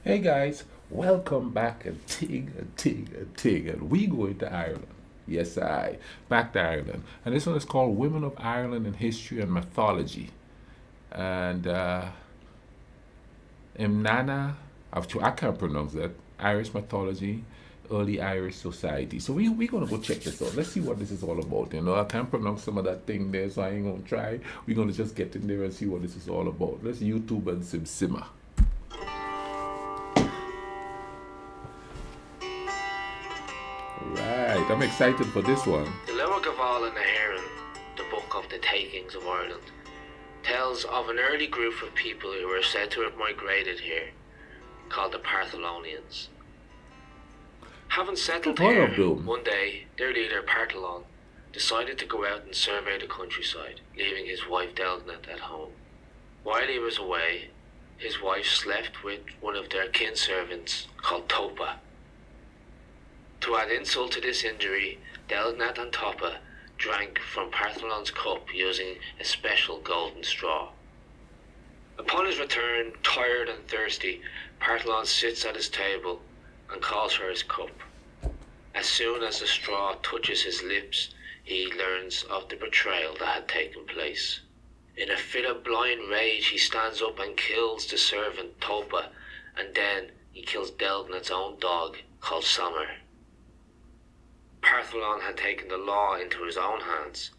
Hey guys, welcome back and we going to Ireland. Yes, back to Ireland, and this one is called "Women of Ireland in History and Mythology." And Imnana, I can't pronounce that. Irish mythology, early Irish society. So we gonna go check this out. Let's see what this is all about. I can't pronounce some of that thing there, so I ain't gonna try. We're gonna just get in there and see what this is all about. Let's YouTube and simmer. Right, I'm excited for this one. The Lower Gaval in hÉireann, the book of the takings of Ireland, tells of an early group of people who were said to have migrated here, called the Paronians. Having settled here, one day their leader Partalon decided to go out and survey the countryside, leaving his wife Delgnat at home. While he was away, his wife slept with one of their kin servants called Topa. To add insult to this injury, Delgnat and Topa drank from Partholon's cup using a special golden straw. Upon his return, tired and thirsty, Partholon sits at his table and calls for his cup. As soon as the straw touches his lips, he learns of the betrayal that had taken place. In a fit of blind rage, he stands up and kills the servant Topa, and then he kills Delgnat's own dog called Summer. Partholon had taken the law into his own hands,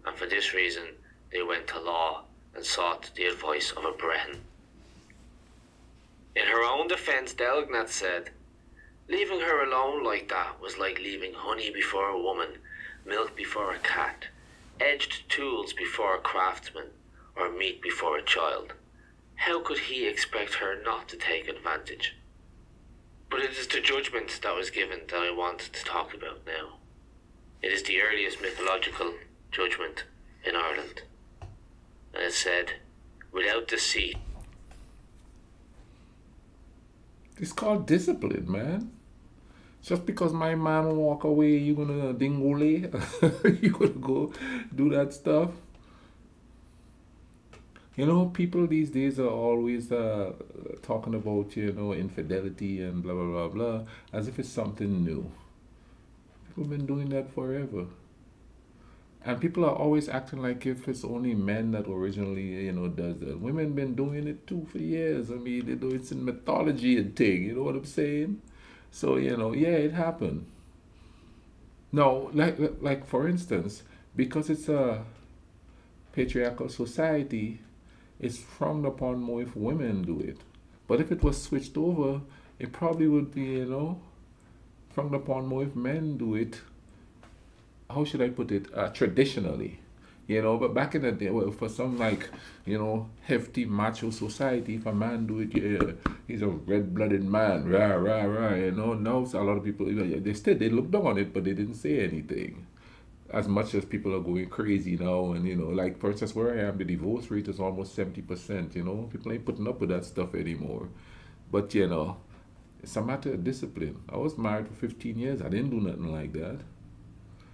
and for this reason they went to law and sought the advice of a Breton. In her own defence, Delgnat said, "Leaving her alone like that was like leaving honey before a woman, milk before a cat, edged tools before a craftsman, or meat before a child. How could he expect her not to take advantage?" But it is the judgment that was given that I want to talk about now. It is the earliest mythological judgment in Ireland. And it said, "Without deceit." It's called discipline, man. Just because my man walk away, you gonna dingole? You gonna go do that stuff? People these days are always talking about, infidelity and blah, blah, blah, blah, as if it's something new. People have been doing that forever. And people are always acting like if it's only men that originally, does that. Women been doing it too for years. I mean, it's in mythology and thing, you know what I'm saying? So, yeah, it happened. No, like for instance, because it's a patriarchal society, it's frowned upon more if women do it. But if it was switched over, it probably would be, frowned upon more if men do it. How should I put it? Traditionally. But back in the day, well, for some hefty macho society, if a man do it, yeah, he's a red-blooded man, rah, rah, rah, Now a lot of people, they look down on it, but they didn't say anything. As much as people are going crazy now, and like for instance, where I am, the divorce rate is almost 70%. People ain't putting up with that stuff anymore. But it's a matter of discipline. I was married for 15 years. I didn't do nothing like that.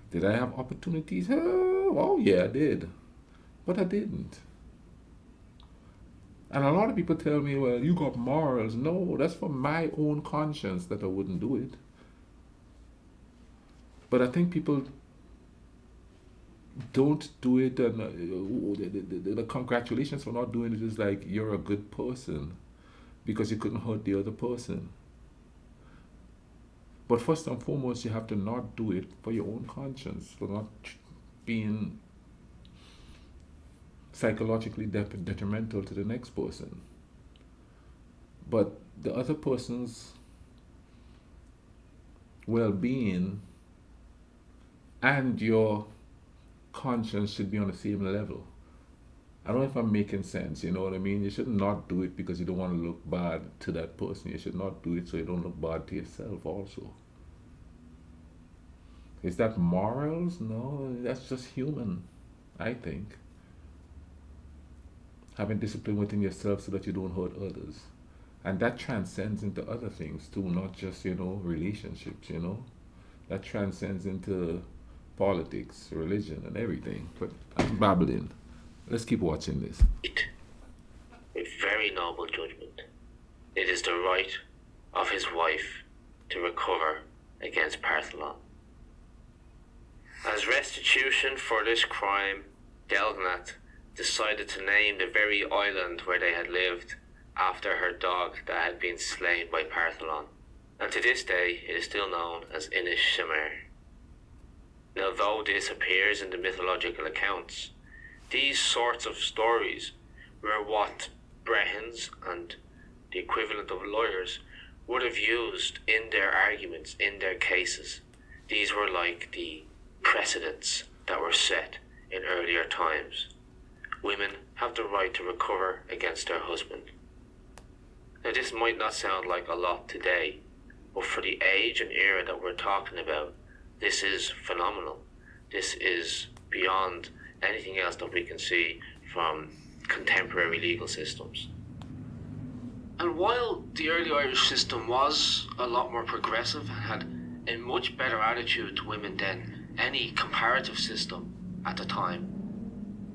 Did I have opportunities? Oh yeah, I did, but I didn't. And a lot of people tell me, well, you got morals. No, that's for my own conscience that I wouldn't do it. But I think people don't do it, and the congratulations for not doing it is like you're a good person because you couldn't hurt the other person. But first and foremost, you have to not do it for your own conscience, for not being psychologically detrimental to the next person. But the other person's well-being and your conscience should be on the same level. I don't know if I'm making sense, you know what I mean? You should not do it because you don't want to look bad to that person. You should not do it so you don't look bad to yourself also. Is that morals? No, that's just human, I think. Having discipline within yourself so that you don't hurt others. And that transcends into other things too, not just, relationships, That transcends into politics, religion, and everything. But I'm babbling. Let's keep watching this. A very noble judgment. It is the right of his wife to recover against Partholon. As restitution for this crime, Delgnat decided to name the very island where they had lived after her dog that had been slain by Partholon, and to this day it is still known as Inis Shemer. Now, though this appears in the mythological accounts, these sorts of stories were what Brehons and the equivalent of lawyers would have used in their arguments, in their cases. These were like the precedents that were set in earlier times. Women have the right to recover against their husband. Now, this might not sound like a lot today, but for the age and era that we're talking about, this is phenomenal. This is beyond anything else that we can see from contemporary legal systems. And while the early Irish system was a lot more progressive and had a much better attitude to women than any comparative system at the time,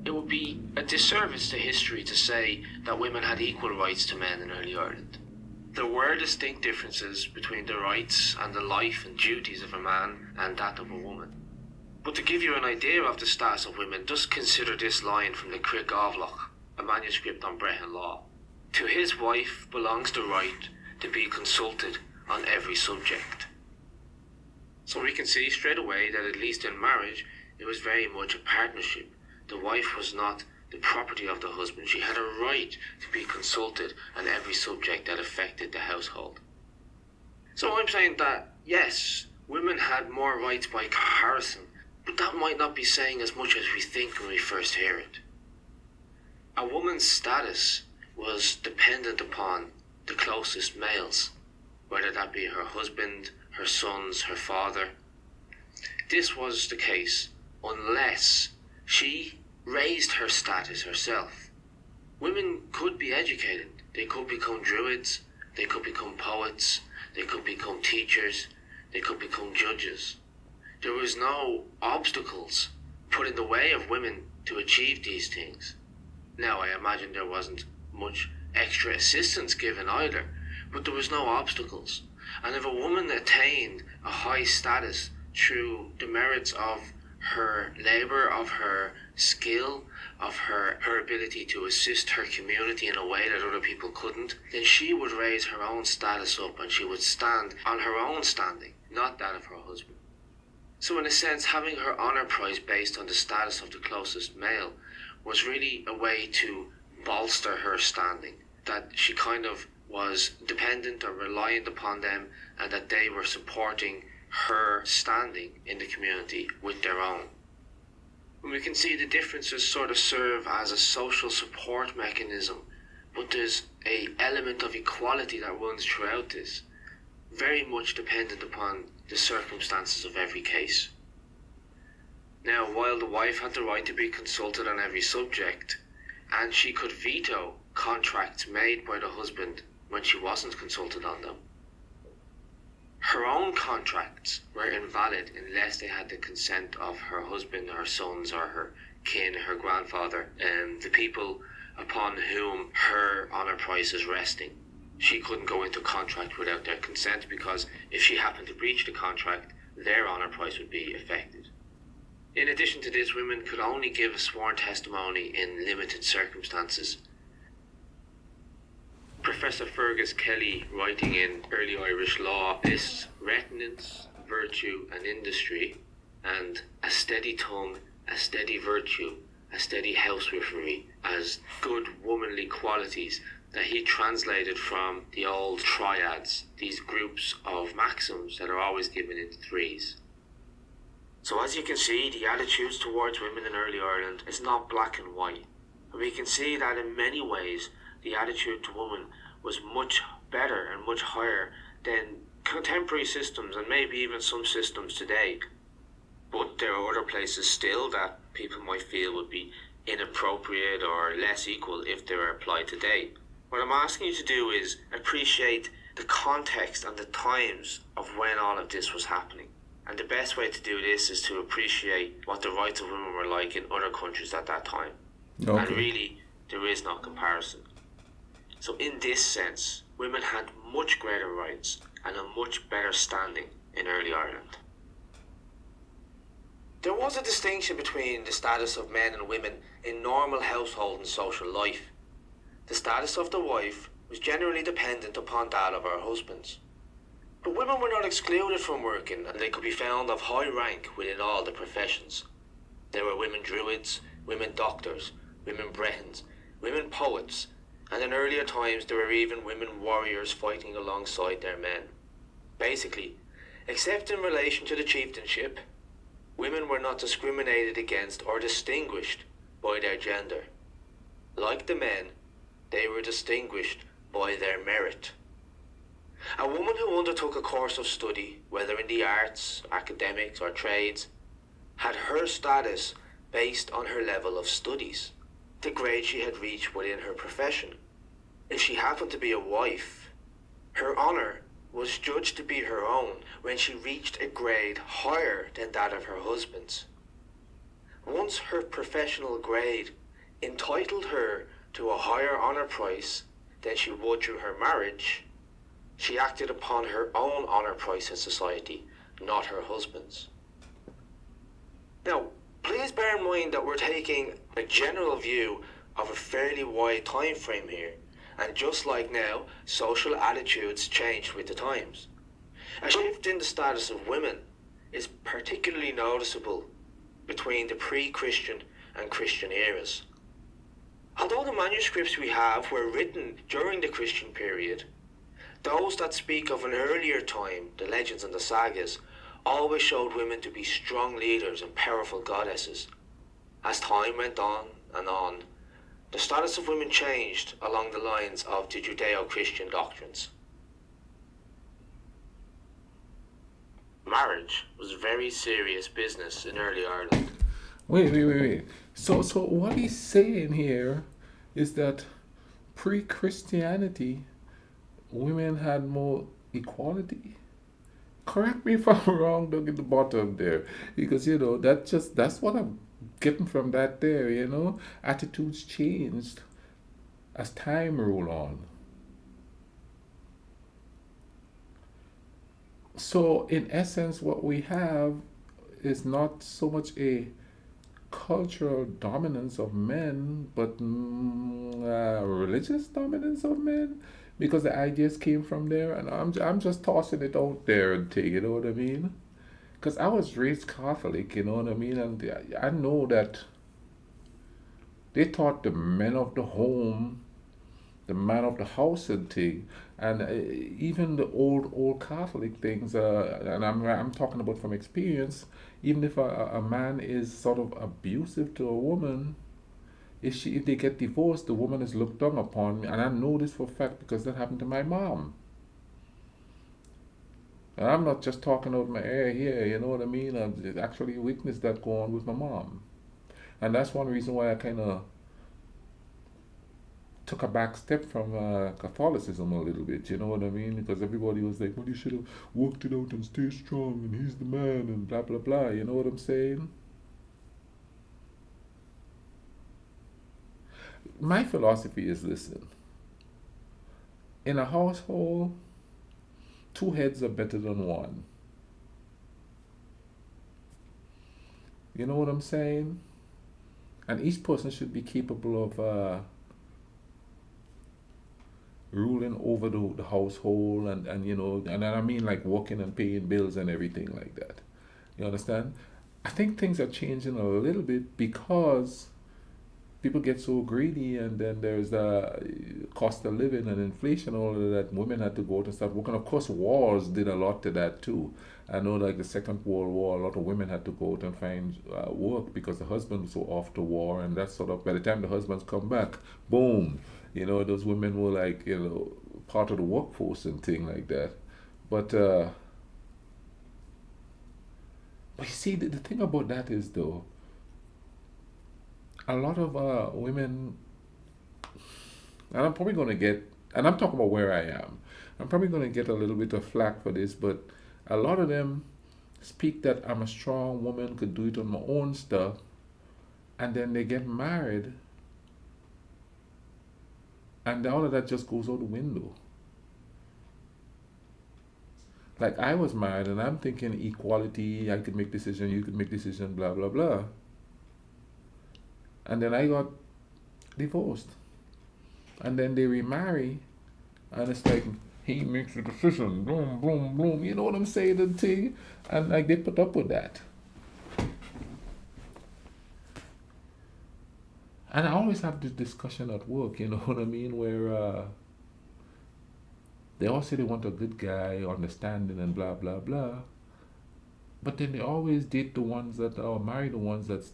it would be a disservice to history to say that women had equal rights to men in early Ireland. There were distinct differences between the rights and the life and duties of a man and that of a woman. But to give you an idea of the status of women, just consider this line from the Crick Avlach, a manuscript on Brehon law. To his wife belongs the right to be consulted on every subject. So we can see straight away that at least in marriage, it was very much a partnership. The wife was not the property of the husband. She had a right to be consulted on every subject that affected the household. So I'm saying that, yes, women had more rights by comparison, but that might not be saying as much as we think when we first hear it. A woman's status was dependent upon the closest males, whether that be her husband, her sons, her father. This was the case unless she raised her status herself. Women could be educated. They could become druids, they could become poets, they could become teachers, they could become judges. There was no obstacles put in the way of women to achieve these things. Now, I imagine there wasn't much extra assistance given either, but there was no obstacles. And if a woman attained a high status through the merits of her labour, of her skill, of her ability to assist her community in a way that other people couldn't, then she would raise her own status up and she would stand on her own standing, not that of her husband. So in a sense, having her honour prize based on the status of the closest male was really a way to bolster her standing, that she kind of was dependent or reliant upon them and that they were supporting her standing in the community with their own. And we can see the differences sort of serve as a social support mechanism, but there's an element of equality that runs throughout this, very much dependent upon the circumstances of every case. Now, while the wife had the right to be consulted on every subject, and she could veto contracts made by the husband when she wasn't consulted on them, her own contracts were invalid unless they had the consent of her husband, her sons, or her kin, her grandfather, and the people upon whom her honour prize is resting. She couldn't go into contract without their consent, because if she happened to breach the contract, their honour prize would be affected. In addition to this, women could only give a sworn testimony in limited circumstances. Professor Fergus Kelly, writing in Early Irish Law, lists retinence, virtue and industry, and a steady tongue, a steady virtue, a steady housewifery as good womanly qualities that he translated from the old triads, these groups of maxims that are always given in threes. So as you can see, the attitudes towards women in early Ireland is not black and white. And we can see that in many ways the attitude to women was much better and much higher than contemporary systems and maybe even some systems today. But there are other places still that people might feel would be inappropriate or less equal if they were applied today. What I'm asking you to do is appreciate the context and the times of when all of this was happening. And the best way to do this is to appreciate what the rights of women were like in other countries at that time. Okay. And really, there is no comparison. So in this sense, women had much greater rights and a much better standing in early Ireland. There was a distinction between the status of men and women in normal household and social life. The status of the wife was generally dependent upon that of her husbands. But women were not excluded from working, and they could be found of high rank within all the professions. There were women druids, women doctors, women Bretons, women poets, and in earlier times there were even women warriors fighting alongside their men. Basically, except in relation to the chieftainship, women were not discriminated against or distinguished by their gender. Like the men, they were distinguished by their merit. A woman who undertook a course of study, whether in the arts, academics or trades, had her status based on her level of studies, the grade she had reached within her profession. If she happened to be a wife, her honour was judged to be her own when she reached a grade higher than that of her husband's. Once her professional grade entitled her to a higher honour price than she would through her marriage, she acted upon her own honour price in society, not her husband's. Now, please bear in mind that we're taking a general view of a fairly wide time frame here, and just like now, social attitudes changed with the times. A shift in the status of women is particularly noticeable between the pre-Christian and Christian eras. Although the manuscripts we have were written during the Christian period, those that speak of an earlier time, the legends and the sagas, always showed women to be strong leaders and powerful goddesses. As time went on, the status of women changed along the lines of the Judeo-Christian doctrines. Marriage was very serious business in early Ireland. Wait. So what he's saying here is that pre-Christianity, women had more equality. Correct me if I'm wrong, down at the bottom there, because that's what I'm getting from that there. Attitudes changed as time rolled on. So in essence, what we have is not so much a cultural dominance of men, but religious dominance of men, because the ideas came from there, and I'm just tossing it out there and take, you know what I mean? Because I was raised Catholic, you know what I mean, and I know that they taught the men of the home, the man of the house and thing, and even the old Catholic things, and I'm talking about from experience. Even if a man is sort of abusive to a woman, if they get divorced, the woman is looked down upon, and I know this for a fact because that happened to my mom. And I'm not just talking out my ear here, you know what I mean? I've actually witnessed that go on with my mom, and that's one reason why I kind of took a back step from Catholicism a little bit, you know what I mean? Because everybody was like, well, you should have worked it out and stay strong, and he's the man, and blah, blah, blah, you know what I'm saying? My philosophy is, listen, in a household, two heads are better than one. You know what I'm saying? And each person should be capable of ruling over the household, and and I mean like working and paying bills and everything like that. You understand? I think things are changing a little bit because people get so greedy, and then there's the cost of living and inflation, all of that. Women had to go out and start working. Of course, wars did a lot to that too. I know, like the Second World War, a lot of women had to go out and find work because the husbands were off to war, and that sort of, by the time the husbands come back, boom, those women were like, part of the workforce and thing like that. But you see, the thing about that is, though, a lot of women, and I'm probably going to get, and I'm talking about where I am, I'm probably going to get a little bit of flack for this, but a lot of them speak that I'm a strong woman, could do it on my own stuff, and then they get married, and all of that just goes out the window. Like I was married and I'm thinking equality, I could make decision, you could make decision, blah blah blah. And then I got divorced. And then they remarry and it's like he makes the decision, boom, boom, boom, you know what I'm saying, the thing. And like they put up with that. And I always have this discussion at work, you know what I mean, where they all say they want a good guy, understanding and blah blah blah. But then they always date the ones that are marry the ones that's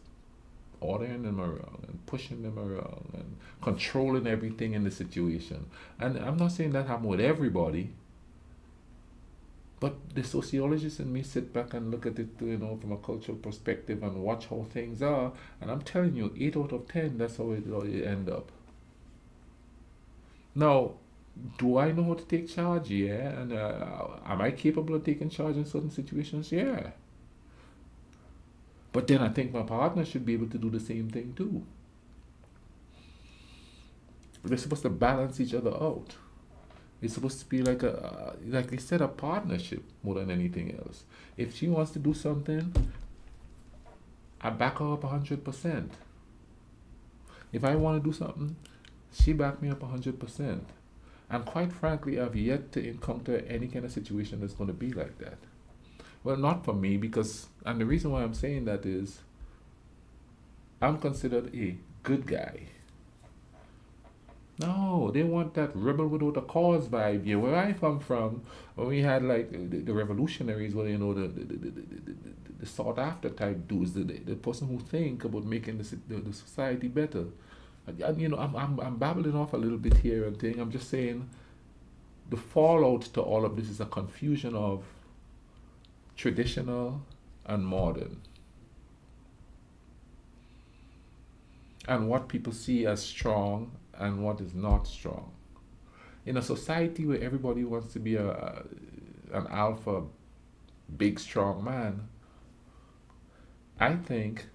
ordering them around and pushing them around and controlling everything in the situation. And I'm not saying that happen with everybody, but the sociologist in me sit back and look at it, you know, from a cultural perspective and watch how things are. And I'm telling you, 8 out of 10, that's how it end up. Now, do I know how to take charge? Yeah. And am I capable of taking charge in certain situations? Yeah. But then I think my partner should be able to do the same thing too. They're supposed to balance each other out. It's supposed to be like like they said, a partnership more than anything else. If she wants to do something, I back her up 100%. If I want to do something, she back me up 100%. And quite frankly, I've yet to encounter any kind of situation that's going to be like that. Well, not for me, because, and the reason why I'm saying that is, I'm considered a good guy. No, they want that rebel without a cause vibe. Yeah, where I come from, when we had like the revolutionaries, well, you know, the sought after type dudes, the person who think about making the society better. And, you know, I'm babbling off a little bit here and thing. I'm just saying the fallout to all of this is a confusion of traditional and modern. And what people see as strong and what is not strong. In a society where everybody wants to be an alpha, big, strong man, I think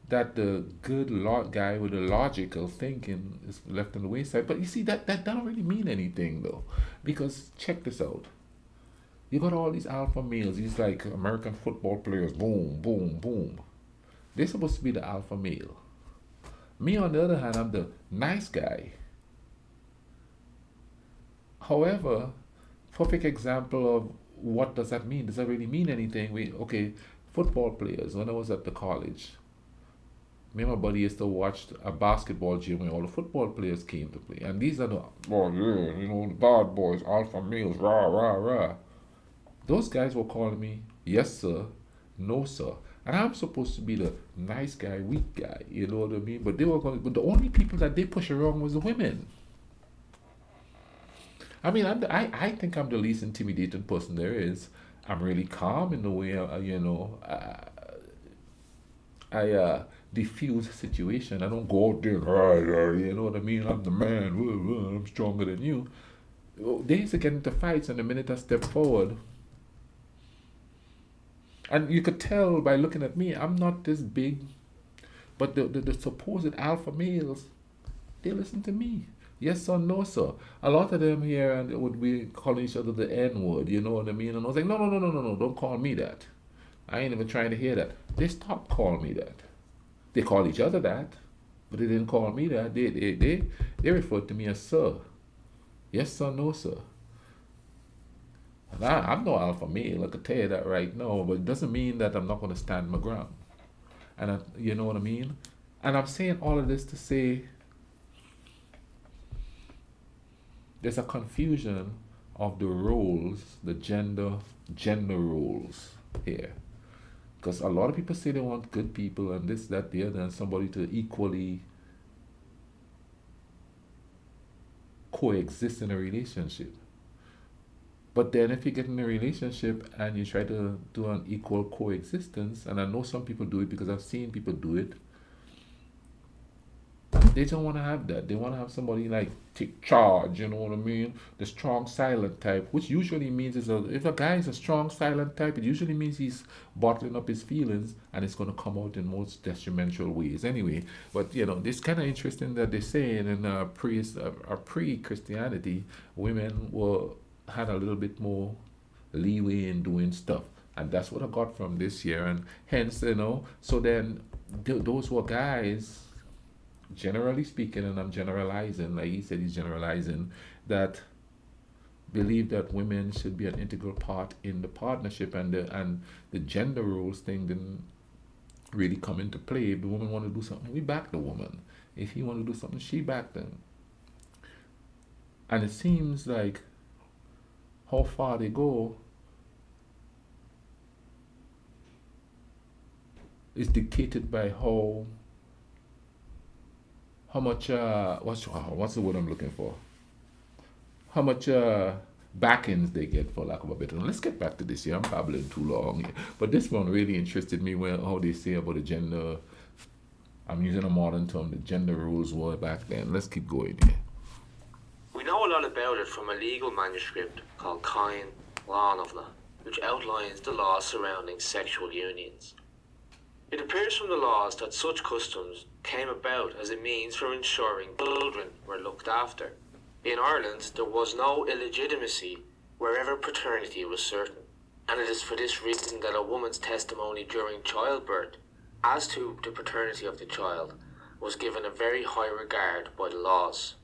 that the good guy with the logical thinking is left on the wayside. But you see, that don't really mean anything though. Because check this out. You got all these alpha males, these like American football players, boom, boom, boom. They're supposed to be the alpha male. Me, on the other hand, I'm the nice guy. However, perfect example of what does that mean? Does that really mean anything? Okay, football players, when I was at the college, me and my buddy used to watch a basketball gym where all the football players came to play. And these are the, oh yeah, you know, the bad boys, alpha males, rah, rah, rah. Those guys were calling me, yes sir, no sir. And I'm supposed to be the nice guy, weak guy, you know what I mean? But but the only people that they push around was the women. I mean, I think I'm the least intimidating person there is. I'm really calm in the way, I diffuse the situation. I don't go out there, you know what I mean? I'm the man, I'm stronger than you. They used to get into fights, and the minute I step forward, and you could tell by looking at me, I'm not this big, but the supposed alpha males, they listen to me. Yes or no, sir. A lot of them here and would be calling each other the N word, you know what I mean? And I was like, no, no, no, no, no, no, don't call me that. I ain't even trying to hear that. They stopped calling me that. They call each other that, but they didn't call me that. They referred to me as sir. Yes sir, no sir. And I'm no alpha male, I could tell you that right now, but it doesn't mean that I'm not going to stand my ground. And you know what I mean? And I'm saying all of this to say there's a confusion of the roles, the gender roles here. Because a lot of people say they want good people and this, that, the other, and somebody to equally coexist in a relationship. But then if you get in a relationship and you try to do an equal coexistence, and I know some people do it because I've seen people do it, they don't want to have that. They want to have somebody like take charge, you know what I mean? The strong silent type, which usually means if a guy is a strong silent type, it usually means he's bottling up his feelings and it's going to come out in most detrimental ways anyway. But you know, it's kind of interesting that they say in pre-Christianity, women were had a little bit more leeway in doing stuff. And that's what I got from this year. And hence, so then those were guys, generally speaking, and I'm generalizing, like he said, he's generalizing, that believe that women should be an integral part in the partnership, and the gender roles thing didn't really come into play. If the woman want to do something, we back the woman. If he want to do something, she back them. And it seems like how far they go is dictated by how much what's the word I'm looking for? How much back-ends they get, for lack of a better term. Let's get back to this here. I'm babbling too long here. But this one really interested me, where how they say about the gender. I'm using a modern term, the gender rules were back then. Let's keep going here. We know a lot about it from a legal manuscript called Cain Lánovna, which outlines the laws surrounding sexual unions. It appears from the laws that such customs came about as a means for ensuring children were looked after. In Ireland, there was no illegitimacy wherever paternity was certain, and it is for this reason that a woman's testimony during childbirth as to the paternity of the child was given a very high regard by the laws.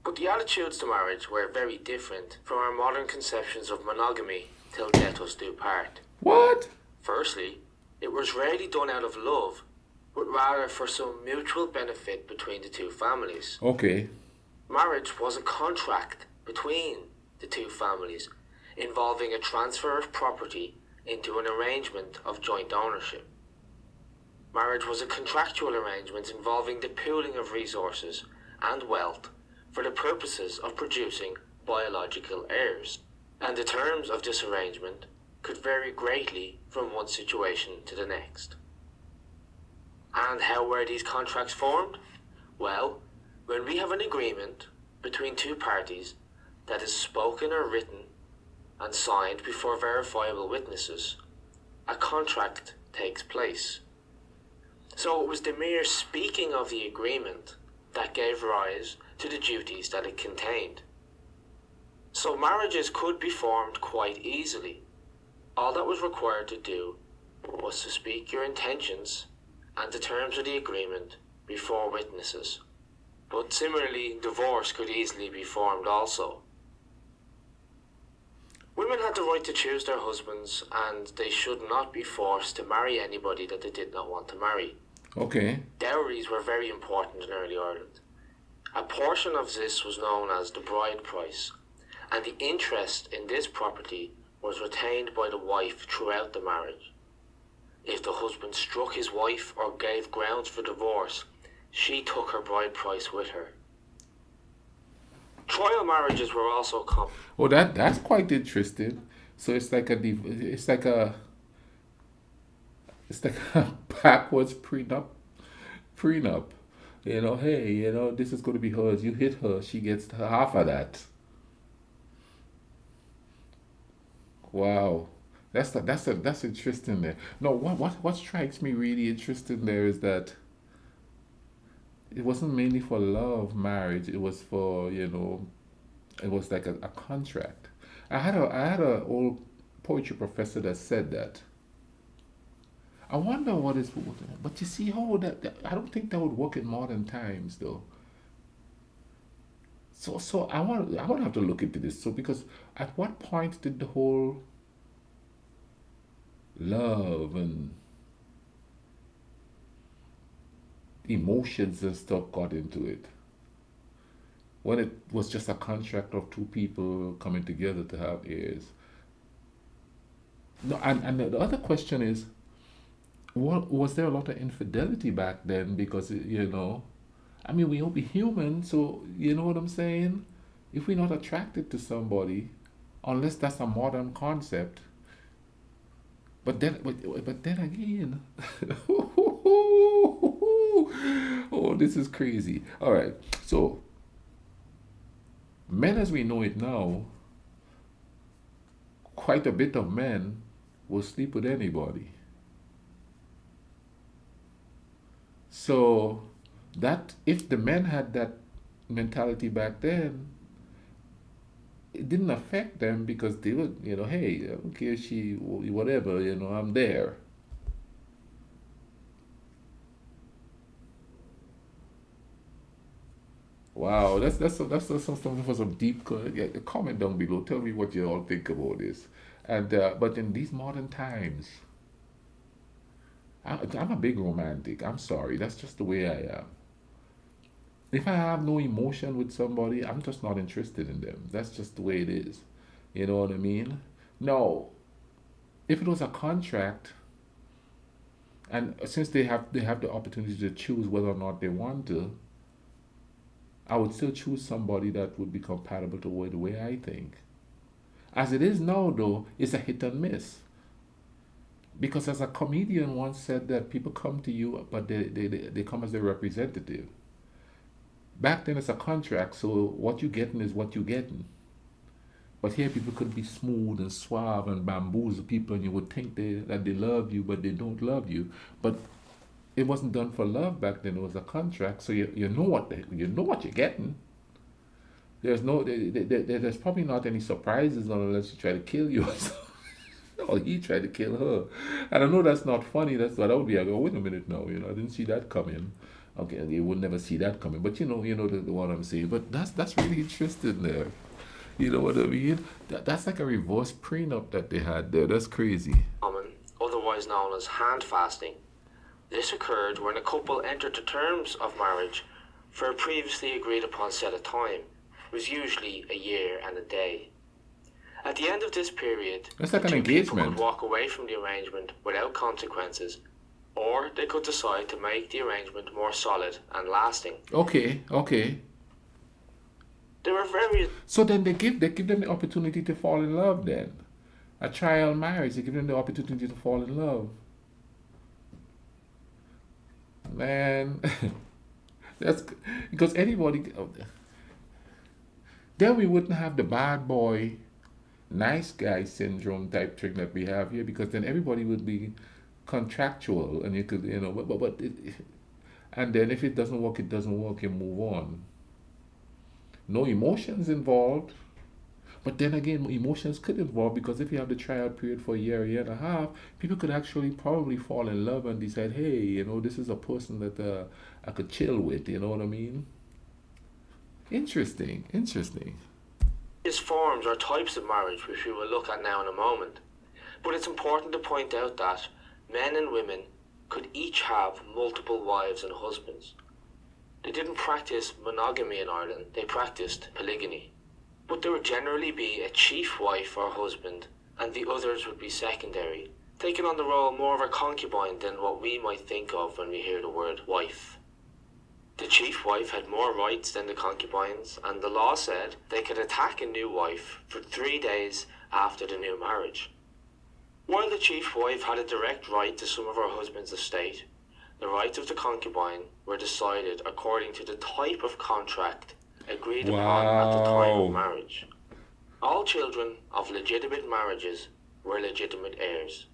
But the attitudes to marriage were very different from our modern conceptions of monogamy till death us do part. What? Firstly, it was rarely done out of love, but rather for some mutual benefit between the two families. Okay. Marriage was a contract between the two families, involving a transfer of property into an arrangement of joint ownership. Marriage was a contractual arrangement involving the pooling of resources and wealth for the purposes of producing biological heirs, and the terms of this arrangement could vary greatly from one situation to the next. And how were these contracts formed? Well, when we have an agreement between two parties that is spoken or written and signed before verifiable witnesses, a contract takes place. So it was the mere speaking of the agreement that gave rise to the duties that it contained. So marriages could be formed quite easily. All that was required to do was to speak your intentions and the terms of the agreement before witnesses. But similarly, divorce could easily be formed also. Women had the right to choose their husbands, and they should not be forced to marry anybody that they did not want to marry. Okay. Dowries were very important in early Ireland. A portion of this was known as the bride price, and the interest in this property was retained by the wife throughout the marriage. If the husband struck his wife or gave grounds for divorce, she took her bride price with her. Trial marriages were also common. Well, that's quite interesting. So it's like a backwards prenup. Hey, this is going to be hers. You hit her, she gets half of that. Wow, that's interesting there. No, what strikes me really interesting there is that it wasn't mainly for love marriage. It was for it was like a contract. I had a old poetry professor that said that. I wonder what is, but you see how that I don't think that would work in modern times though. So I want to have to look into this. So because at what point did the whole love and emotions and stuff got into it? When it was just a contract of two people coming together to have heirs. No, and the other question is, was there a lot of infidelity back then? Because I mean, we all be human, so you know what I'm saying? If we're not attracted to somebody, unless that's a modern concept, but then again, oh, this is crazy. All right, so men as we know it now, quite a bit of men will sleep with anybody. So that if the men had that mentality back then, didn't affect them because they were, hey, I don't care, she, whatever, I'm there. Wow, that's something for some deep comment down below. Tell me what you all think about this. And but in these modern times, I'm a big romantic. I'm sorry, that's just the way I am. If I have no emotion with somebody, I'm just not interested in them. That's just the way it is. You know what I mean? No, if it was a contract, and since they have the opportunity to choose whether or not they want to, I would still choose somebody that would be compatible to the way I think. As it is now, though, it's a hit and miss. Because as a comedian once said that people come to you, but they come as their representative. Back then it's a contract, so what you're getting is what you're getting. But here people could be smooth and suave and bamboozle people, and you would think that they love you, but they don't love you. But it wasn't done for love back then. It was a contract, so you know what you're getting. There's probably not any surprises unless she try to kill you or he tried to kill her. And I know that's not funny. That would be. I go, wait a minute now. I didn't see that coming. Okay, you would never see that coming. But the what I'm saying. But that's really interesting there. You know what I mean? That's like a reverse prenup that they had there. That's crazy. Common, otherwise known as hand fasting. This occurred when a couple entered the terms of marriage for a previously agreed upon set of time. It was usually a year and a day. At the end of this period, That's like an two people engagement. could walk away from the arrangement without consequences, or they could decide to make the arrangement more solid and lasting. Okay. There are various So then they give them the opportunity to fall in love. Then a trial marriage, they give them the opportunity to fall in love. Man, that's because anybody. Then we wouldn't have the bad boy, nice guy syndrome type thing that we have here, because then everybody would be contractual, and you could, and then if it doesn't work, it doesn't work. You move on. No emotions involved. But then again, emotions could involve, because if you have the trial period for a year and a half, people could actually probably fall in love and decide, hey, this is a person that I could chill with. You know what I mean? Interesting. forms or types of marriage, which we will look at now in a moment. But it's important to point out that men and women could each have multiple wives and husbands. They didn't practice monogamy in Ireland, they practiced polygamy. But there would generally be a chief wife or husband, and the others would be secondary, taking on the role more of a concubine than what we might think of when we hear the word wife. The chief wife had more rights than the concubines, and the law said they could attack a new wife for 3 days after the new marriage. While the chief wife had a direct right to some of her husband's estate, the rights of the concubine were decided according to the type of contract agreed upon at the time of marriage. All children of legitimate marriages were legitimate heirs,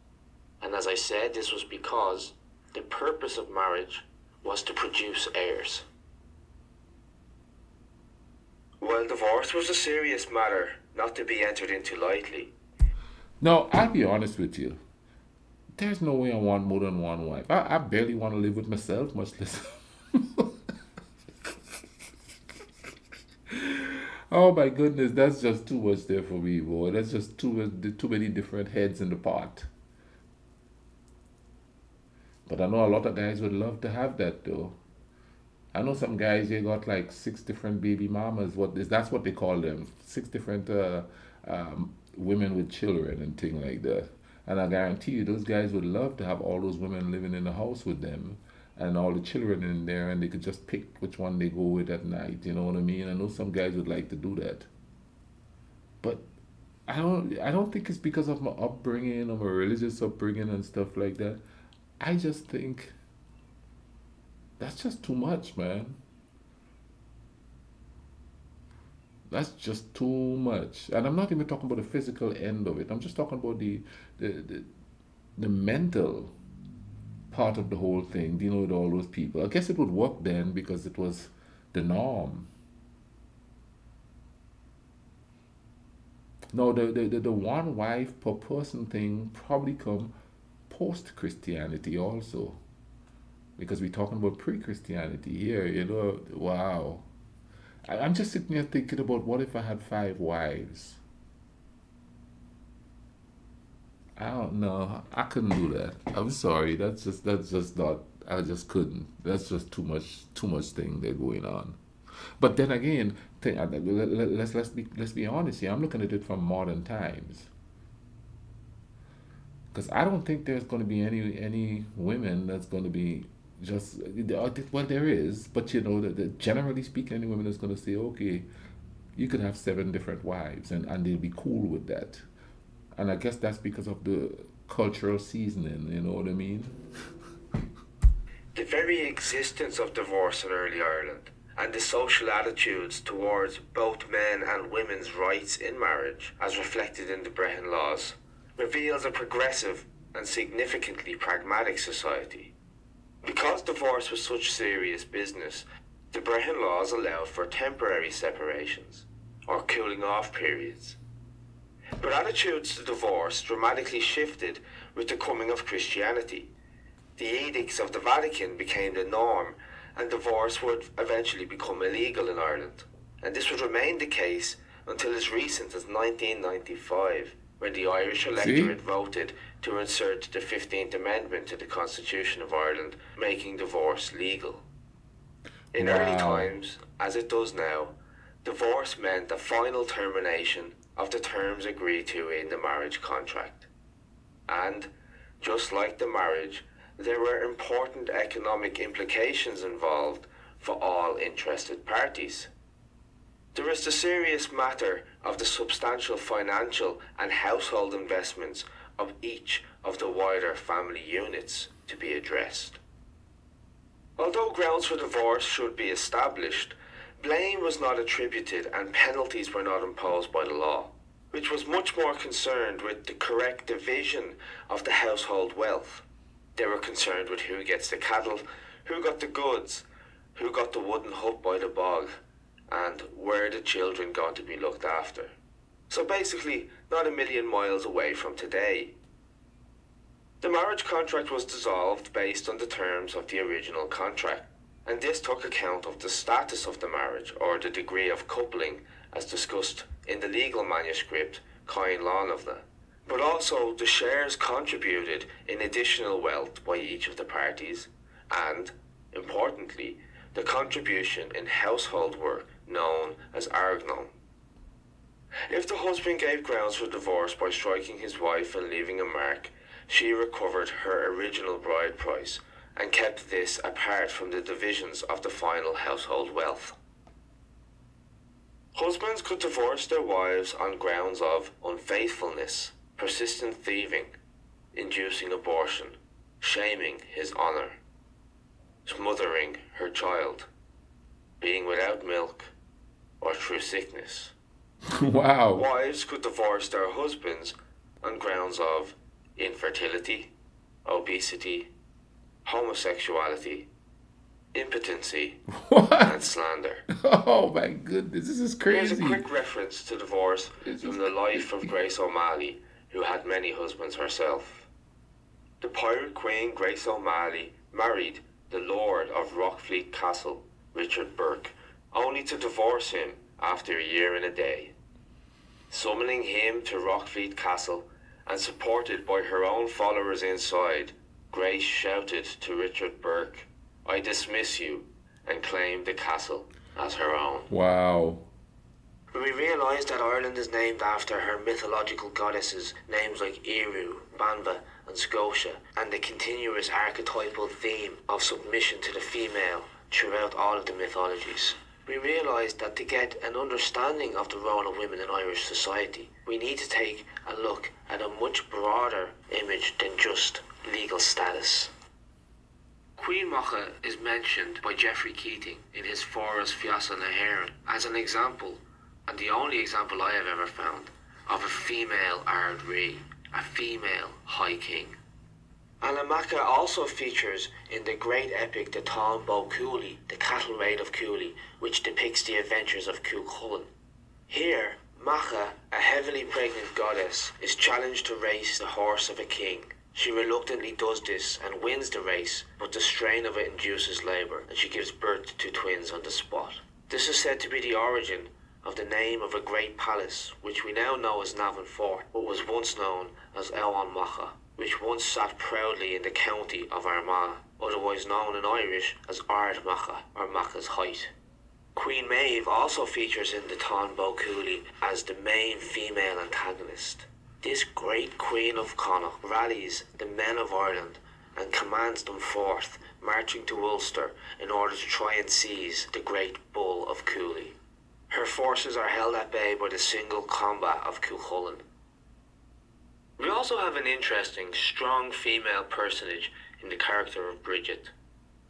and as I said, this was because the purpose of marriage was to produce heirs. While divorce was a serious matter not to be entered into lightly. Now, I'll be honest with you. There's no way I want more than one wife. I barely want to live with myself, much less. Oh my goodness, that's just too much there for me, boy. That's just too many different heads in the pot. But I know a lot of guys would love to have that though. I know some guys, they got like 6 different baby mamas. That's what they call them. 6 different women with children and things like that. And I guarantee you, those guys would love to have all those women living in the house with them and all the children in there, and they could just pick which one they go with at night. You know what I mean? I know some guys would like to do that. But I don't think it's because of my upbringing or my religious upbringing and stuff like that. I just think that's just too much, man. That's just too much. And I'm not even talking about the physical end of it. I'm just talking about the mental part of the whole thing, dealing with all those people. I guess it would work then because it was the norm. Now, the one wife per person thing probably come post Christianity also, because we're talking about pre Christianity here, you know. Wow. I'm just sitting here thinking about what if I had five wives? I don't know. I couldn't do that. I'm sorry. That's just not. I just couldn't. That's just too much thing there going on. But then again, let's be honest here. I'm looking at it from modern times, because I don't think there's going to be any women that's going to be just, well, there is, but you know, generally speaking, any women that's going to say, okay, you could have seven different wives, and they'll be cool with that. And I guess that's because of the cultural seasoning. You know what I mean? The very existence of divorce in early Ireland and the social attitudes towards both men and women's rights in marriage, as reflected in the Brehon laws, reveals a progressive and significantly pragmatic society. Because divorce was such serious business, the Brehon laws allowed for temporary separations, or cooling off periods. But attitudes to divorce dramatically shifted with the coming of Christianity. The edicts of the Vatican became the norm, and divorce would eventually become illegal in Ireland. And this would remain the case until as recent as 1995, when the Irish electorate voted to insert the 15th Amendment to the Constitution of Ireland, making divorce legal. In early times, as it does now, divorce meant the final termination of the terms agreed to in the marriage contract. And, just like the marriage, there were important economic implications involved for all interested parties. There is the serious matter of the substantial financial and household investments of each of the wider family units to be addressed. Although grounds for divorce should be established, blame was not attributed and penalties were not imposed by the law, which was much more concerned with the correct division of the household wealth. They were concerned with who gets the cattle, who got the goods, who got the wooden hut by the bog, and where the children going to be looked after. So basically, not a million miles away from today. The marriage contract was dissolved based on the terms of the original contract, and this took account of the status of the marriage, or the degree of coupling, as discussed in the legal manuscript Cain Lánamha, but also the shares contributed in additional wealth by each of the parties, and, importantly, the contribution in household work known as argnon. If the husband gave grounds for divorce by striking his wife and leaving a mark, she recovered her original bride price and kept this apart from the divisions of the final household wealth. Husbands could divorce their wives on grounds of unfaithfulness, persistent thieving, inducing abortion, shaming his honour, smothering her child, being without milk, or through sickness. Wow. Wives could divorce their husbands on grounds of infertility, obesity, homosexuality, impotency, and slander. Oh my goodness, this is Here's a crazy. quick reference to divorce from the life of Grace O'Malley, who had many husbands herself. The pirate queen Grace O'Malley married the Lord of Rockfleet Castle, Richard Burke, only to divorce him after a year and a day. Summoning him to Rockfleet Castle, and supported by her own followers inside, Grace shouted to Richard Burke, "I dismiss you," and claimed the castle as her own. Wow. We realise that Ireland is named after her mythological goddesses, names like Eru, Banba and Scotia, and the continuous archetypal theme of submission to the female throughout all of the mythologies. We realise that to get an understanding of the role of women in Irish society, we need to take a look at a much broader image than just legal status. Queen Macha is mentioned by Geoffrey Keating in his Foras Fiasa na hÉireann as an example, and the only example I have ever found, of a female Ard Rí, a female High King. Anna Macha also features in the great epic The Táin Bó Cúailnge, the Cattle Raid of Cooley, which depicts the adventures of Cú Chulainn. Here, Macha, a heavily pregnant goddess is challenged to race the horse of a king. She reluctantly does this and wins the race, but the strain of it induces labour, and she gives birth to twins on the spot. This is said to be the origin of the name of a great palace, which we now know as Navan Fort, but was once known as hÉireann, which once sat proudly in the county of Armagh, otherwise known in Irish as Ard Macha, or Macha's Height. Queen Maeve also features in the Táin Bó Cúailnge as the main female antagonist. This great Queen of Connacht rallies the men of Ireland and commands them forth, marching to Ulster in order to try and seize the great Bull of Cooley. Her forces are held at bay by the single combat of Cuchulainn. We also have an interesting, strong female personage in the character of Bridget.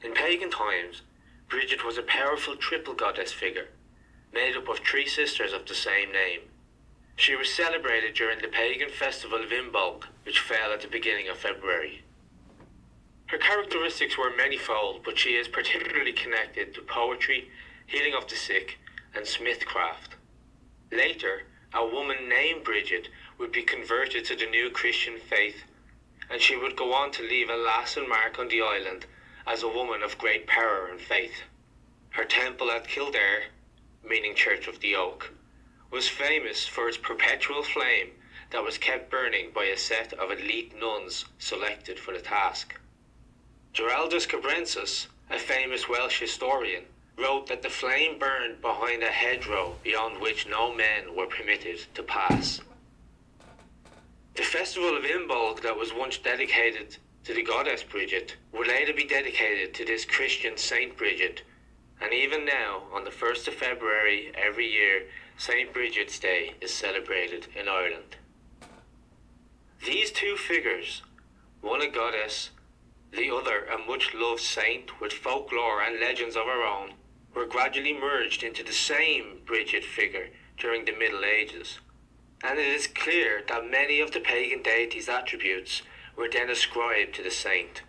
In pagan times, Bridget was a powerful triple goddess figure, made up of three sisters of the same name. She was celebrated during the pagan festival of Imbolc, which fell at the beginning of February. Her characteristics were manifold, but she is particularly connected to poetry, healing of the sick, and smithcraft. Later, a woman named Bridget would be converted to the new Christian faith, and she would go on to leave a lasting mark on the island as a woman of great power and faith. Her temple at Kildare, meaning Church of the Oak, was famous for its perpetual flame that was kept burning by a set of elite nuns selected for the task. Geraldus Cambrensis, a famous Welsh historian, wrote that the flame burned behind a hedgerow beyond which no men were permitted to pass. The festival of Imbolc that was once dedicated to the goddess Bridget would later be dedicated to this Christian Saint Bridget, and even now, on the 1st of February every year, Saint Bridget's Day is celebrated in Ireland. These two figures, one a goddess, the other a much-loved saint with folklore and legends of her own, were gradually merged into the same Bridget figure during the Middle Ages, and it is clear that many of the pagan deities' attributes were then ascribed to the saint.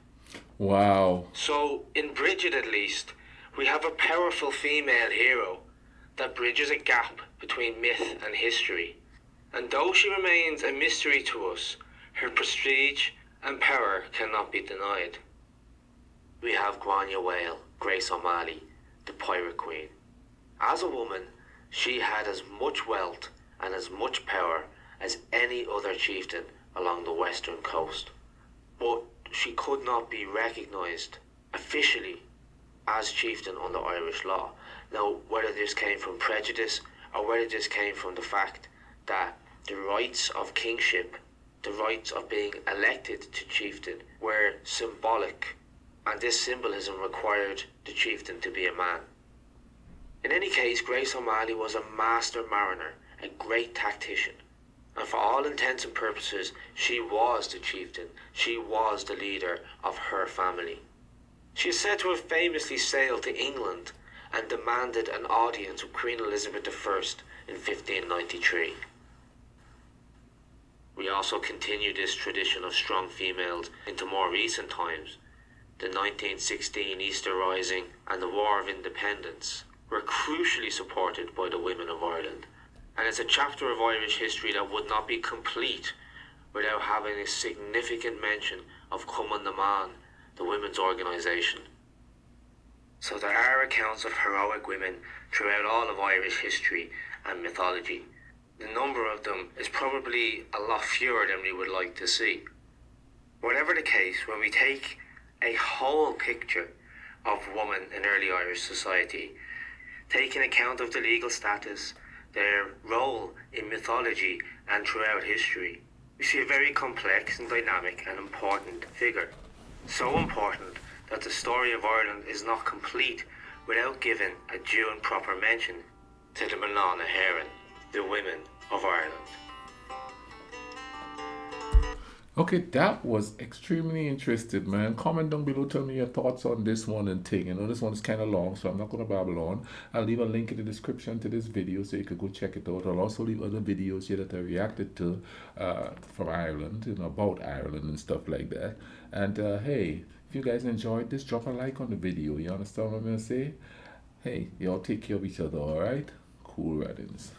Wow. So, in Bridget at least, we have a powerful female hero that bridges a gap between myth and history, and though she remains a mystery to us, her prestige and power cannot be denied. We have Grania Whale, Grace O'Malley, the Pirate Queen. As a woman, she had as much wealth and as much power as any other chieftain along the western coast, but she could not be recognised officially as chieftain under Irish law. Now, whether this came from prejudice or whether this came from the fact that the rights of kingship, the rights of being elected to chieftain, were symbolic, and this symbolism required the chieftain to be a man. In any case, Grace O'Malley was a master mariner, a great tactician, and for all intents and purposes, she was the chieftain, she was the leader of her family. She is said to have famously sailed to England and demanded an audience with Queen Elizabeth I in 1593. We also continue this tradition of strong females into more recent times. The 1916 Easter Rising and the War of Independence were crucially supported by the women of Ireland, and it's a chapter of Irish history that would not be complete without having a significant mention of Cumann na mBan, the women's organisation. So there are accounts of heroic women throughout all of Irish history and mythology. The number of them is probably a lot fewer than we would like to see. Whatever the case, when we take a whole picture of women in early Irish society, taking account of the legal status, their role in mythology and throughout history, we see a very complex and dynamic and important figure. So important that the story of Ireland is not complete without giving a due and proper mention to the Manana hÉireann, the women of Ireland. Okay, that was extremely interesting, man. Comment down below, tell me your thoughts on this one and thing. You know, this one is kind of long, so I'm not going to babble on. I'll leave a link in the description to this video so you can go check it out. I'll also leave other videos here that I reacted to from Ireland, you know, about Ireland and stuff like that. And hey, if you guys enjoyed this, drop a like on the video. You understand what I'm going to say? Hey, y'all take care of each other, alright? Cool runnings.